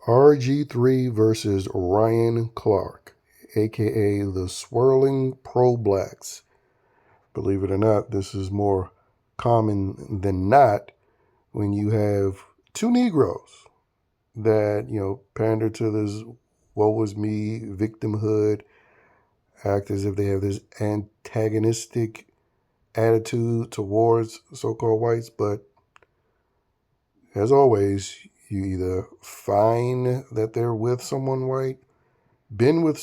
RG3 versus Ryan Clark, aka the Swirling Pro-Blacks. Believe it or not, this is more common than not when you have two Negroes that, pander to this woe was me victimhood, act as if they have this antagonistic attitude towards so-called whites. But as always, you either find that they're with someone white, they've been with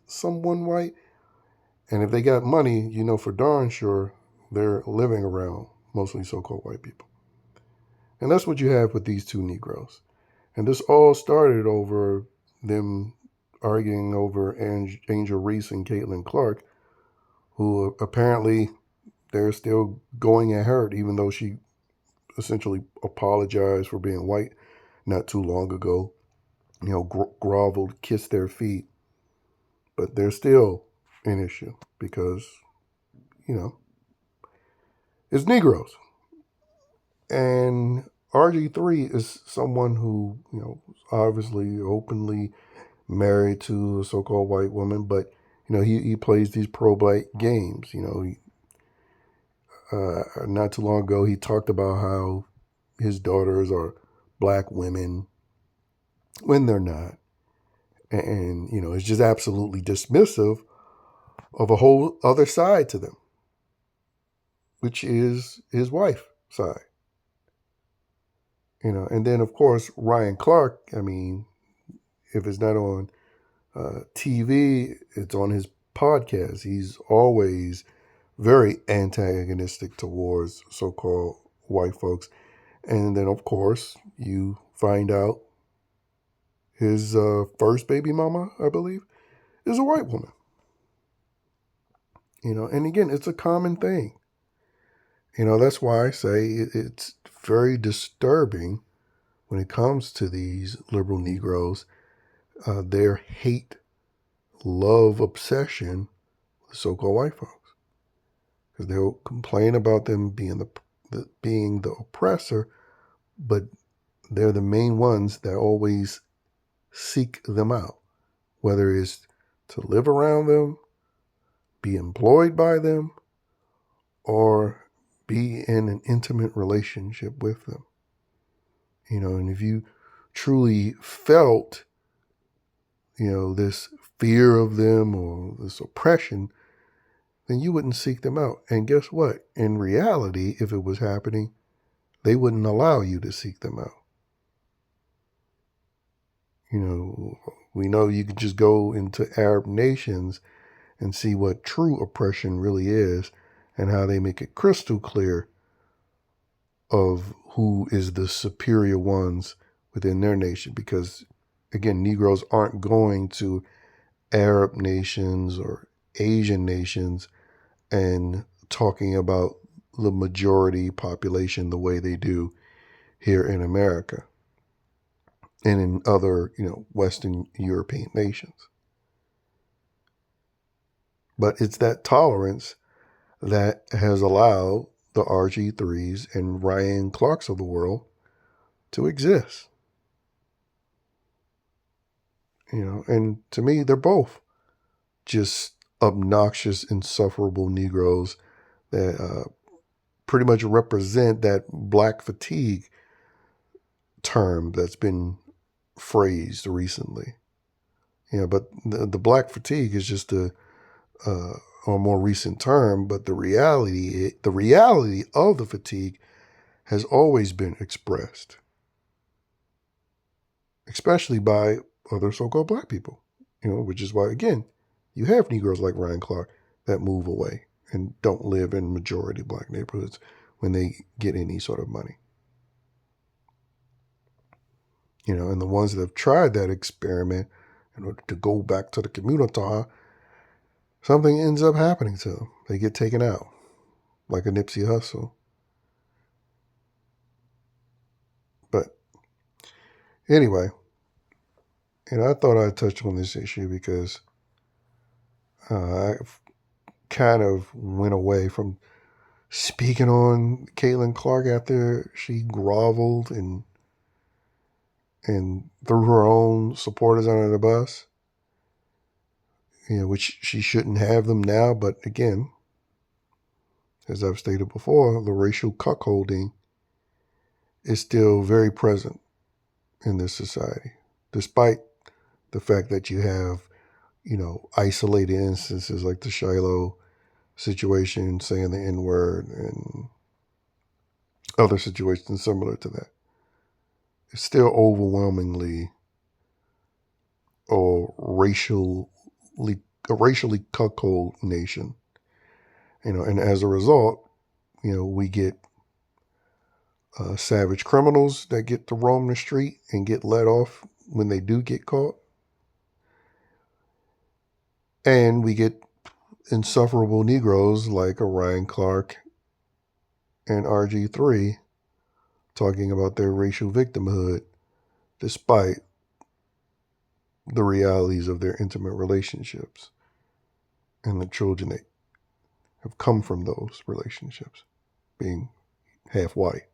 someone white, and if they got money, you know for darn sure they're living around mostly so-called white people. And that's what you have with these two Negroes. And this all started over them arguing over Angel Reese and Caitlin Clark, who apparently they're still going at her, even though she essentially apologized for being white not too long ago, groveled, kissed their feet. But they're still an issue because, it's Negroes. And RG3 is someone who, obviously openly married to a so-called white woman, but, he plays these pro-black games. Not too long ago, he talked about how his daughters are black women when they're not. And, it's just absolutely dismissive of a whole other side to them, which is his wife's side. And then, of course, Ryan Clark, if it's not on TV, it's on his podcast. He's always very antagonistic towards so-called white folks. And then, of course, you find out his first baby mama, I believe, is a white woman. And again, it's a common thing. That's why I say it's very disturbing when it comes to these liberal Negroes, their hate, love, obsession with so-called white folks. Because they'll complain about them being the oppressor, but they're the main ones that always seek them out, whether it's to live around them, be employed by them, or be in an intimate relationship with them. And if you truly felt, this fear of them or this oppression, then you wouldn't seek them out. And guess what? In reality, if it was happening, they wouldn't allow you to seek them out. We know you could just go into Arab nations and see what true oppression really is and how they make it crystal clear of who is the superior ones within their nation. Because, again, Negroes aren't going to Arab nations or Asian nations and talking about the majority population the way they do here in America and in other, Western European nations. But it's that tolerance that has allowed the RG3s and Ryan Clarks of the world to exist. And to me, they're both just obnoxious, insufferable Negroes that pretty much represent that black fatigue term that's been phrased recently. But the black fatigue is just a more recent term, but the reality of the fatigue has always been expressed, especially by other so-called black people, which is why, again, you have Negroes like Ryan Clark that move away and don't live in majority black neighborhoods when they get any sort of money. And the ones that have tried that experiment in order to go back to the community, something ends up happening to them. They get taken out, like a Nipsey Hussle. But anyway, I thought I'd touch on this issue because I kind of went away from speaking on Caitlin Clark after she groveled and and threw her own supporters under the bus, which she shouldn't have them now. But again, as I've stated before, the racial cuckolding is still very present in this society, despite the fact that you have, isolated instances like the Shiloh situation, saying the N-word, and other situations similar to that. It's still overwhelmingly a racially cuckold nation. And as a result, we get savage criminals that get to roam the street and get let off when they do get caught. And we get insufferable Negroes like Orion Clark and RG3 talking about their racial victimhood despite the realities of their intimate relationships and the children that have come from those relationships, being half white.